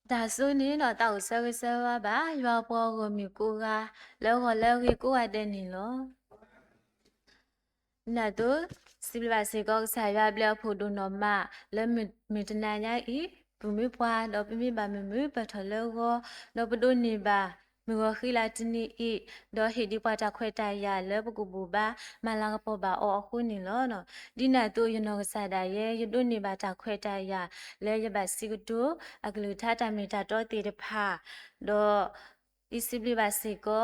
大叔你那到社会吧，要不我咪过啊，แล้วก็แล้วก็กูอ่ะเดนี่咯 นาตุสิบลาสิก็สายาเบลพูดูนอมาแล้วมีตนายาอีปุมิปวาดอปิมิบามิมิปะทะเลก็ดอปดูนีบามีก็ခိลาตนีอีดอเฮดิปวาตาခွဲตายาแล้วปกุบูบามาลากปอบาออคุนี่ลอเนาะดินาตุยนอสาดาเยยดุนีบาตาခွဲตายาแล้วยบาสิกตุอักลุทาตามิตาตอติรพาดออิสิบลิบาสิก็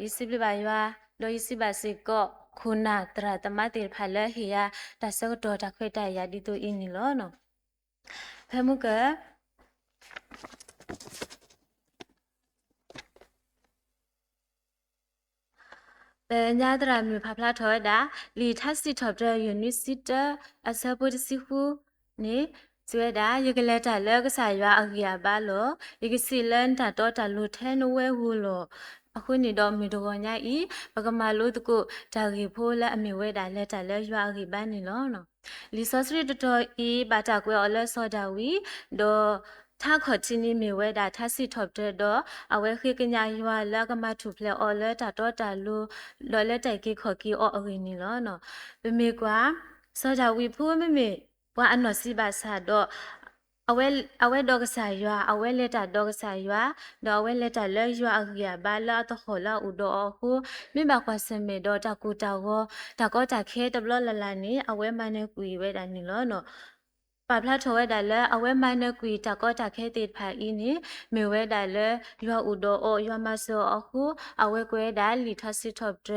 อิสิบลิบายาดออิสิบาสิก็คุณาตราตมาติรพาเลเฮียตัสกดอตาခွဲตายาดิตุอินี่ลอเนาะเพมุกะเป็นญาตรามีพาพลาทอดาลีทัสซิทอบเดยูนิซิเตอร์อาซาบุตซิฮูนี่สวยดายกเลตาเลิกสายว่าอักยาบาโลยกสิเลนตาโตตาลูเทนเวฮูโลအခုနေတော့မီတကောညာဤပကမာလို့တကုဒါဂီဖိုးလက်အမီဝဲတာလက်တာလက်ရွာဂီပန်းနေလောနော်လီဆော့စရီတတော်ဤဘာတာကွဲအလက်ဆော့တာဝီဒေါ်ถ้าขอชินีมีเวดาถ้าสิทบเดดอเอาไว้คือกันยายวาแล้วก็มาถูกเพลออเลตาตอตาลูลอเลตไกีขอกีอออรินี่ลอเนาะเป็นมีกว่าซอดาวีพูไม่มีว่าอันนอสิบาซาดอเอาไว้ดอกสายยัวเอาไว้เลตาดอกสายยัวดอกเอาไว้เลตาเลยัวอักยาบาลาตะขอลาอุดอคูมิบากว่าเสมดอตะกูตาวตะก็ตะเคตบลอละลานี่เอาไว้มาในกุยเวดานี่ลอเนาะปาพลาโทเวดาเลเอาไว้มาในกุยตะก็ตะเคติดภาอีนี่มีเวดาเลยัวอุดอยัวมาโซอคูเอาไว้กวยดาลิทัสซิทอบเด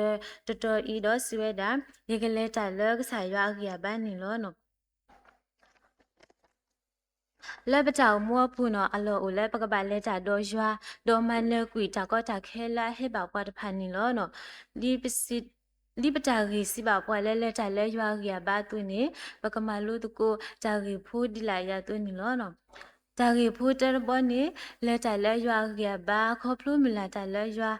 ตตออีดอสิเวดาเยกเลตาเลกสายยัวอักยาบานี่ลอเนาะလက်ပတောင်မောဖူနော်အလောအိုလက်ပကပါလက်တာတော့ရွာတော့မနကွီတာကောတာခဲလာဟဲ့ပါပွားတဖာနီလောနော်ဒီပစီဒီပတာရီစီပါပွားလဲလက်တာလဲရွာရပါသူနေပကမာလို့တကိုတာရီဖိုးဒီလာရသူနေလောနော်တာရီဖိုးတရဘောနေလက်တာလဲရွာရပါခေါပလို့မလာတာလဲရွာ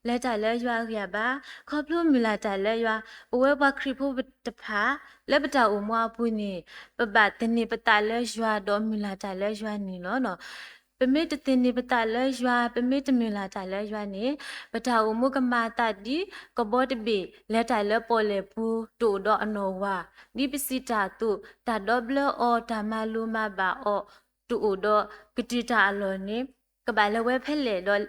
လက်တာလဲရွာရပါခေါပလို့မလာတာလဲရွာအဝဲဘခရီဖိုးတဖာလက်ပတာအမွားပူနေပပတနေပတာလဲရွာတော့မလာတာလဲရွာနေလောနော်ပမေတတင်နေပတာလဲရွာပမေတမလာတာလဲရွာနေပတာအမုကမာတာဒီကဘောတဘေလက်တာလဲပေါ်လေပူတူတော့အနော်ဝါဒီပစီတာတုတာဒေါဘလအော်တာမလူမဘာအော်တူတော့ကတိတာအလောနေကဘာလဲဝဲဖက်လေတော့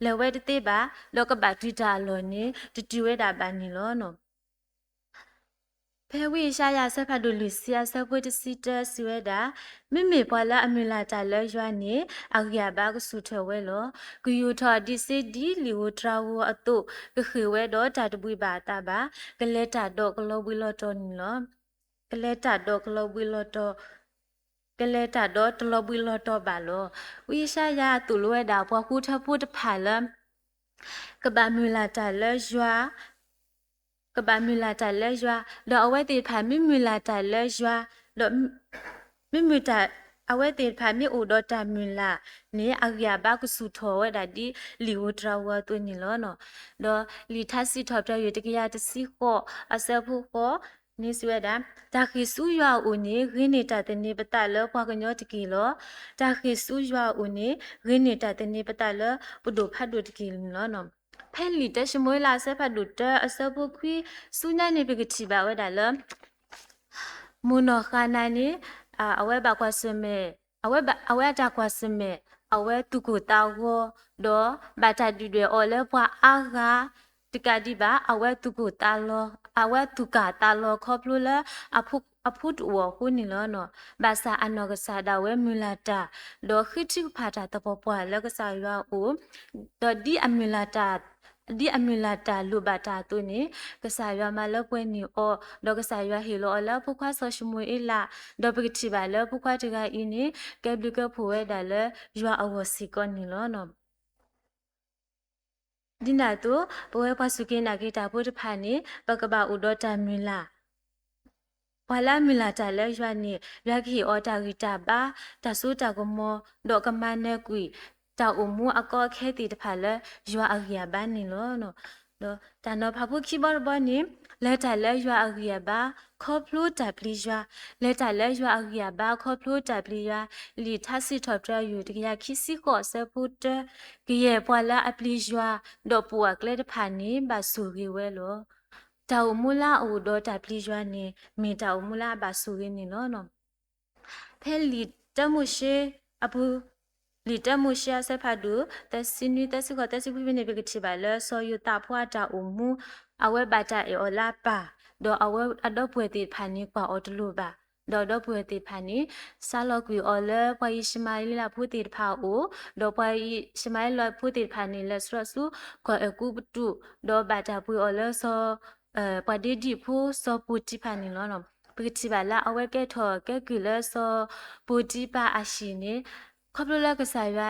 လေဝဲတတိပါလောကဘာတိတာအလောနေတူဝဲတာပါနေလောနော်ဖဲဝိရှာယာဆက်ဖတ်ဒူလူစီယာဆက်ပွတ်စီတဆွဲတာမိမိပွာလာအမီလာတာလဲရွာနေအကရဘာကဆုထဝဲလောဂယူထော်ဒီစီဒီလီဝထရာဝအတုကခေဝဲတော့တာတပွိပါတာပါကလဲတာတော့ကလောဘီလောတော်နီလောကလဲတာတော့ကလောဘီလောတော်ကလဲတာတော့တလောဘီလောတော်ပါလောဝိရှာယာတူလွဲတာပွားခုထဖို့တဖာလမ်ကဘာမီလာတာလဲရွာကဘာမီလာတာလဲရွာတော့အဝဲတေဖာမီမီလာတာလဲရွာတော့မီမီတာအဝဲတေဖာမီအိုတော့တာမီလာနေအကရဘာကစုထောဝဲတာဒီလီဝဒရာဝတုန်နီလောနော်တော့လီထစီထောပ်ပြရတကရတစီခောအစဖူခောနေစဝဲတာတာခိစုရွာဦးနေရင်းနေတာတနေပတလောဖွာကညောတကီလောတာခိစုရွာဦးနေရင်းနေတာတနေပတလောပုဒုဖတ်ဒုတကီလောနော်ဖဲလီတရှမွေးလာဆက်ဖတ်ဒုတအစဖူခွီစုညနေပကတိပါဝဲတာလောမုနောခနာနေအဝဲဘာကွာစမဲအဝဲတာကွာစမဲအဝဲတုကိုတာဝဒေါ်ဘာတာဒီတွေအော်လဲပွားအာဂါတကဒီပါအဝဲတုကိုတာလောအဝဲတုကတာလောခေါပလူလာအဖုတ်ဝခုနီလောနော်ဘာသာအနောကစားဒါဝဲမူလာတာဒေါ်ခိတိဖာတာတပပွားလကစားရွာဦးဒေါ်ဒီအမူလာတာဒီအမီလာတာလူဘာတာတုန်ကဆာယမလပွေနီအောဒေါကဆာယဟီလိုအလဖခွာဆရှမွေအလာဒေါပကတိပါလဖခွာတကအင်းနေကဲဘလကဖိုဝဲဒါလယွာအဝစီကောနီလောနော်ဒီနာတုဘဝဲပစုကိနာကိတာဘုဒ္ဓဖာနေပကပဥဒေါတမီလာဝလာမီလာတာလဲရွာနေရခိအောတာဂီတာပါတဆူတာကမောဒေါကမနဲကွီတာအမှုအကောခဲတီတဖာလဲရွာအကရပန်းနေလို့နော်တော့တန်တော့ဖဖုခိဘောဘောနေ လဲတာလဲရွာအရိယပါခေါပလိုတပလီရွာလဲတာလဲရွာအရိယပါခေါပလိုတပလီရွာလီထစီထော်တရယူတကရခိစီကောဆပူတကရဲ့ပွာလာအပလီရွာဒေါ်ပူကလဲတဖာနေပါဆူရီဝဲလောတာဝမူလာအိုဒေါ်တပလီရွာနေမီတာဝမူလာပါဆူရီနေလောနော်ဖဲလီတမှုရှိအပူလီတမှုရှိအစဖာဒူတစင်းနီတစကောတစပူပြနေပကတိပါလဲဆောယူတာဖွာတာအုံမူအဝဲဘာတာအေအလာပါဒေါ်အဝဲအတော့ပွေတိဖာနီကွာအော်တလူပါဒေါ်တော့ပွေတိဖာနီဆာလော့ကွီအော်လဲပွာယီရှမိုင်လီလာဖူတိဖာအိုဒေါ်ပွာယီရှမိုင်လောဖူတိဖာနီလဲဆရဆူကွာအကူပတူဒေါ်ဘာတာပွေအော်လဲဆောပွာဒီဒီဖူဆောပူတိဖာနီလောနော်ပကတိပါလာအဝဲကဲထော်ကဲကူလဲဆောပူတိပါအရှိနေခေါပလလကဆာရွာ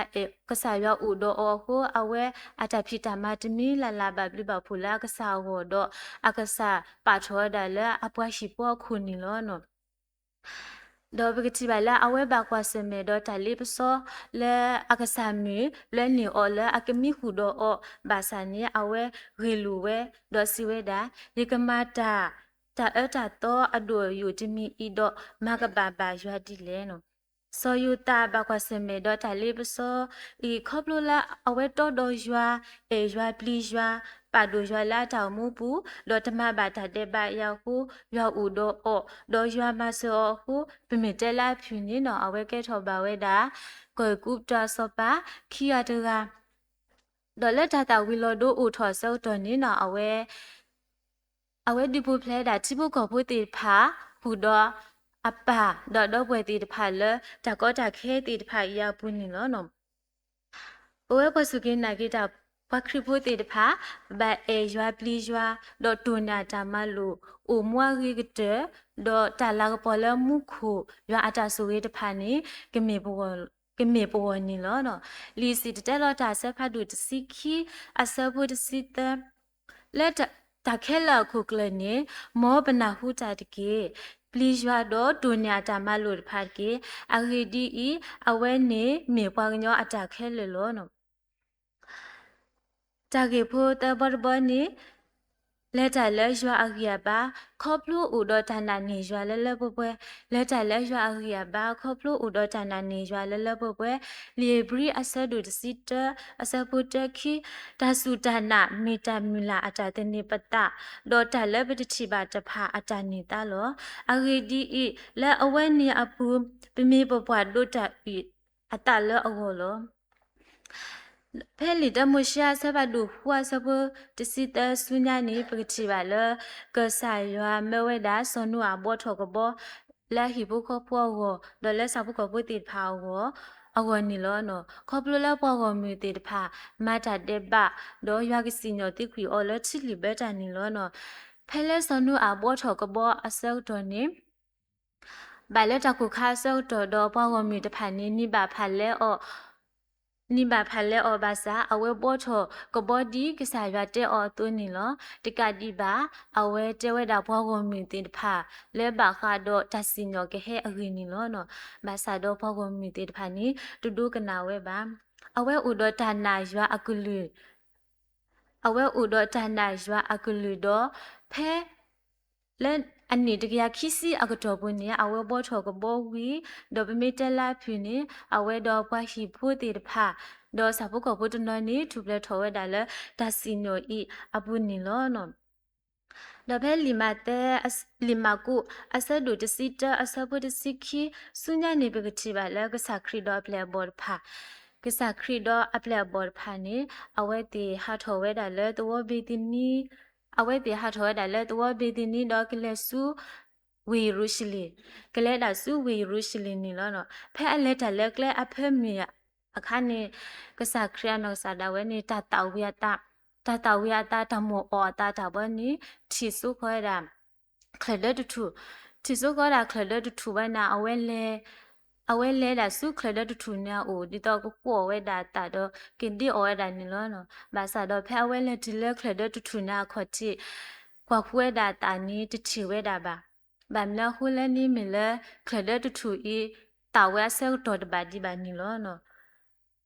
ကဆာရွာဥဒိုအောဟိုအဝဲအတဖိတမတမီလာလာဘဘလဘဖူလာကဆာဟောဒအကဆာပါထောဒါလအပွားရှိပေါ်ခုနီလောနော်ဒေါ်ပကတိပါလာအဝဲဘကွာစမေဒေါ်တလီပစောလဲအကဆာမီလဲနီအော်လဲအကမီခုဒေါ်အောဘာဆာနီအဝဲရီလူဝဲဒေါ်စီဝဲဒါဒီကမာတာတာအတာတော့အဒိုယူတမီဤတော့မကဘာဘာရွာဒီလဲနော်ဆောယူတာဘကွာစမေဒေါ်တလီပစောဤခေါပလိုလာအဝဲတော့ဒေါ်ရွာအေရွာပလီရွာပါဒိုရွာလာတောင်မူပူဒေါ်တမဘာတတဲ့ဘာရောက်ဟုရွာဥဒေါ်အော်ဒေါ်ရွာမဆောဟုပမေတဲလာဖြူနေနော်အဝဲကဲထော်ပါဝဲတာကိုကုတာစောပါခီယာတကဒေါ်လက်တာဝီလိုဒိုဥထော်ဆောတော်နေနော်အဝဲဒီပူဖလဲတာချိပုကောဖို့တေဖာဟူတော့အပါတော့ပွဲတေတဖာလတကောတာခဲတေတဖာရပူနေလောနော်အဝဲပစုကင်းနာကိတာပခရဖို့တေတဖာဘအေရွာပလီရွာတော့တူနာတာမလို့အိုမွာရီကတဲ့တော့တာလာကပေါ်လမှုခုရွာအတာဆူရေးတဖာနေကမေပေါ်နီလောနော်လီစီတဲလောတာဆက်ဖတ်တူတစီခီအဆဖို့တစီတလက်တာခဲလာခုကလနေမောပနာဟုတာတကေပလီရွာတော့ဒုညာတာမလို့ဖတ်ကေအဂီဒီအီအဝဲနေမေပွားညောအတာခဲလေလောနော်တာကေဖို့တဘဘနေလက်တလဲရွာအဂီယာပါခေါပလူဥဒတနာနေရွာလဲလဲပွဲပွဲလက်တလဲရွာအဂီယာပါခေါပလူဥဒတနာနေရွာလဲလဲပွဲပွဲလီဘရီအဆဒုတစီတအဆပုတခီဒါစုတနာမီတာမူလာအတာတနေပတဒေါ်တလဲပတချိပါတဖာအတာနေတာလောအဂီဒီဤလဲအဝဲနေအပူပမီပပွားဒုတဤအတာလဲအဝလောဖဲလီတမရှာဆဘဒူဟွာဆဘတစီတဆုညာနေပကတိပါလကဆာရွာမဝဲဒါဆနုအဘောထောကဘောလာဟိဘုခဖောဝဒလဲဆဘကဘတိဖာဝအဝနီလောနော်ခေါပလလပွားကမြူတေတဖာမတာတဲ့ဘဒေါ်ရွာကစီညောတိခွီအော်လချီလီဘတာနီလောနော်ဖဲလဲဆနုအဘောထောကဘောအဆောက်တော်နေဘိုင်လက်တခုခါဆောက်တော်တော့ပွားကမြူတဖာနေနိဘာဖာလဲအော်နိဘာဖလဲအောဘာစာအဝဲပေါ်ထောကဘောဒီကစားရတဲ့အောသွင်းနေလောတကတိပါအဝဲတဲဝဲတာဘွားကုန်မြင်တင်တဖာလဲပါခါတော့တဆင်ညောကဟဲအရင်းနေလောနော်ဘာစာတော့ဘွားကုန်မြင်တင်တဖာနီတူတူကနာဝဲပါအဝဲဥဒတာနာရွာအကုလူအဝဲဥဒတာနာရွာအကုလူတော့ဖဲလဲအနိတကရခီစီအကတော်ပွနေအဝဲဘောထောကဘောဝီဒေါ်ပမေတလာဖြူနေအဝဲတော်ပွားရှိဖို့တေတဖာဒေါ်စပုကဘုတနော်နေထူပလက်ထောဝဲဒါလဒါစီနိုဤအပုနီလောနော်ဒါပဲလီမာတဲလီမာကုအဆဒုတစီတအဆပုတစီခီဆုညာနေပကတိပါလကစခရီဒေါ်ပလက်ဘောဖာကစခရီဒေါ်အပလက်ဘောဖာနေအဝဲတေဟာထောဝဲဒါလတောဘီတီနီအဝဲတေဟာထောဒါလဲတော့ဘေဒီနီတော့ကလဲဆူဝီရုရှိလီကလဲဒါဆူဝီရုရှိလီနီလောနော်ဖဲအလဲတလဲကလဲအဖဲမီအခါနေကစားခရနောစာဒါဝဲနေတာတဝီယတာဝီယတာတမောအောတာတာဘနီချီစုခွဲတာခလက်လက်တူချီစုခွဲတာခလက်လက်တူဘနာအဝဲလဲဒါစုခလက်လက်တူနာအိုဒီတော့ကိုဝဲဒါတာတော့ကင်ဒီအောဝဲဒါနီလောနော်ဘာသာတော့ဖဲအဝဲလဲဒီလဲခလက်လက်တူနာခေါ်ချီကွာခွဲဒါတာနီတချီဝဲဒါပါဗမ်လာခုလဲနီမီလဲခလက်လက်တူဤတာဝဲဆဲတော်တပါဒီပါနီလောနော်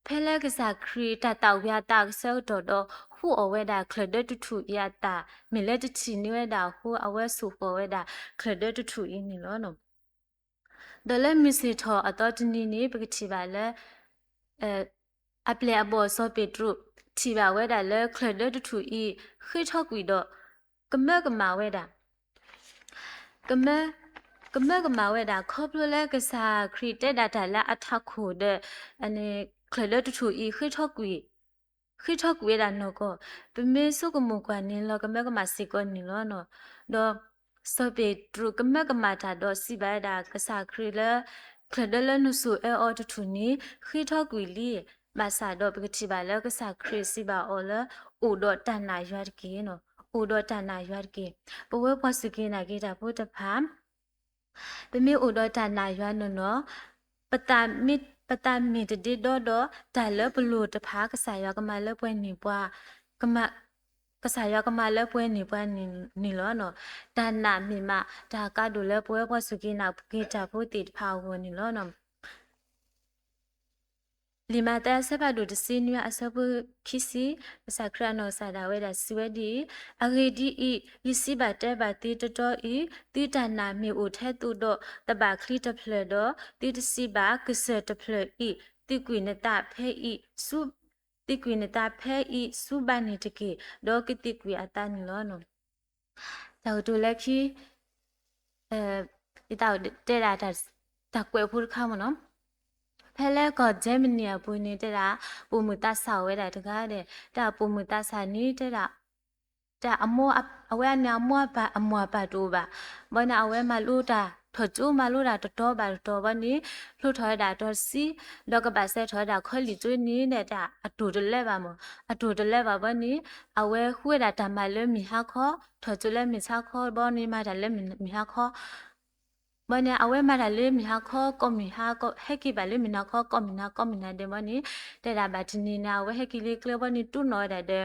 ဖဲလဲကစားခရီတာတောက်ပြတာဆောက်တော့ဟူအဝဲတာခရဒတ်တူရတာမီလက်ချီနေဝဲတာဟူအဝဲဆူပေါ်ဝဲတာခရဒတ်တူအင်းနီလောနော်ဒလမီစီထောအတော်တနီနေပကတိပါလဲအပလေအဘောဆောပေထရုချီပါဝဲတာလဲခရဒတ်တူဤခိထောက်ကွီတော့ကမကမာဝဲတာကမကမာဝဲတာခေါပလလဲကစားခရီတက်တာလာအထခုတဲ့အနေခရဒတ်တူဤခိထောက်ကွီရတာနော်ကိုပမေဆုကမကွာနေလောကမကမစီကောနေလောနော်တော့စပေထရုကမကမတာတော့စီပါတာကစားခရီလဲခရဒလနုဆုအော်တူနီခိထောက်ကွီလီမဆာတော့ပကတိပါလဲကစားခရီစီပါအော်လအိုတော့တန်နာရွတ်ကေနော်အိုတော့တန်နာရွတ်ကေပဝဲပွားစကေနာကေတာဖို့တဖာပမေအိုတော့တန်နာရွတ်နော်ပတာမီတဒီတော့ဒါလဘလို့တဖာကစားရကမလပွဲနေပွားကမကစားရကမလပွဲနေပွားနေလောနော်ဒါနာမီမဒါကဒိုလပွဲပွားစကေနာကေတာဖို့တိတဖာဝင်နေလောနော်လီမာတာဆပ်ပါဒိုတစင်းနွာအစပုခိစီစခရနောဆာဒါဝဲဒါစဝဲဒီအဂေဒီဤယစီဘတဲဘတီတတော်ဤတိတနာမီအိုထဲတူတော့တဘာခလီတဖလတော့တိတစီဘာကစတဖလဤတိကွေနတာဖဲဤစုတိကွေနတာဖဲဤစုဘနိတကေဒေါကတိကွေအတန်လောနောတောက်တူလက်ခီဒီတောက်တဲတာတကွယ်ဖို့ခါမနော်ဖဲလဲကဂျမနီယာပွေနေတာပုံမတဆာဝဲတာတကားတဲ့တာပုံမတဆာနေတာတာအမောအဝဲနာမောပါအမောပါတိုးပါဘနာအဝဲမလူတာထော်ကျိုးမလူတာတော်ပါတော်ပါနေလှထော်တာတော်စီလောကပါဆက်ထော်တာခေါ်လီကျွေးနေတာအတူတလဲပါမအတူတလဲပါဘနေအဝဲခွေးတာတမလဲမီဟာခေါ်ထော်ကျလဲမီစာခေါ်ဘောနေမှာတလဲမီဟာခေါ်မနအဝဲမတာလေမီဟာခေါ်ကောမီဟာကောဟက်ကီပါလေမီနာခေါ်ကောမီနာတဲ့မနီတဲ့တာဘာတင်နာဝဲဟက်ကီလေကလဘနီတူနော်တဲ့တဲ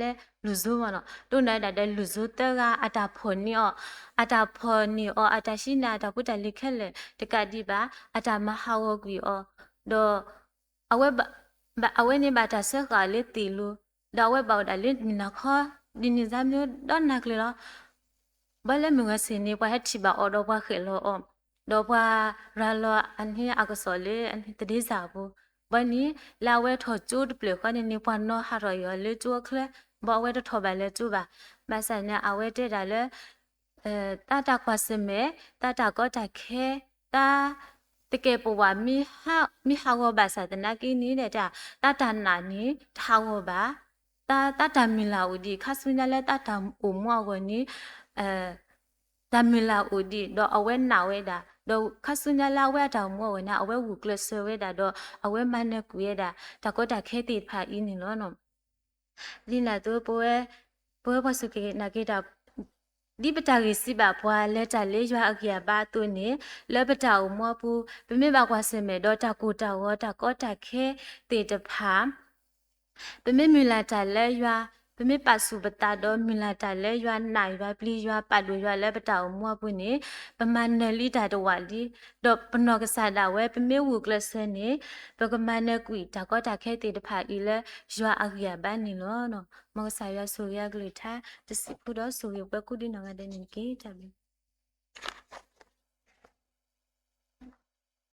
လေလူဇူမနော်တူနော်တဲ့လူဇူတဲကအတာဖော်နီအတာဖော်နီအတာရှိနာတာပုတလိခက်လေတကတိပါအတာမဟာဝကွီတော့အဝဲနေဘာတာဆက်ကလေတီလူဒါဝဲပေါတာလေမီနာခေါ်ဒီနေဇာမျိုးတော့နာကလေတော့ဘလမငါစနေပွားဟက်ချီပါအော်တော့ပွားခေလောတော့ပွားရာလောအန်ဟီအကဆောလေအန်ဟီတဒီစာဘူးဘနီလာဝဲထော်ကျိုးတပလခနဲ့နေပွားနော်ဟာရောလေကျိုးခလဲဘောဝဲထော်ပါလေကျိုးပါမဆန်နဲ့အဝဲတဲ့တာလေတာကွာစမဲတာကောတာခဲတာတကယ်ပဝမီဟာဝဘာသာတနာကင်းနေတဲ့တာနာနီထာဝဘာတာမီလာဦးဒီခါဆွေးနလဲတာအိုမောဝနီဒါမီလာဦးဒီတော့အဝဲနာဝဲတာတော့ခါဆုညာလာဝဲတောင်မောဝနာအဝဲဝူကလဆဝဲတာတော့အဝဲမနဲ့ကူရတာတကောတာခဲတိဖာအင်းနေလောနော်လင်းလာတော့ပွဲပစုကေနာကေတာဒီပတာရီစီပါဘွာလက်တလေးရွာအကြပါတုန်နေလက်ပတာမောပူပမေပါကွာစမေတော့တကူတာဝတာကောတာခဲတေတဖာပမေမူလာတလဲရွာပမေပါစုပတာတော့မီလာတလဲရွာနိုင်ရွာပလီရွာပတ်လို့ရွာလဲပတာမောပွနေပမနလီတာတော့ဝလီတော့ပနောကစားတာဝဲပမေဝူကလစနေပကမနကွီတကောတာခဲတေတဖာဤလဲရွာအကြပန်းနေလို့နော်မောဆာရွာဆိုရကလေးထားတစီဖူတော့ဆိုရပကူဒီနော်ကတဲ့နေကေတပြီ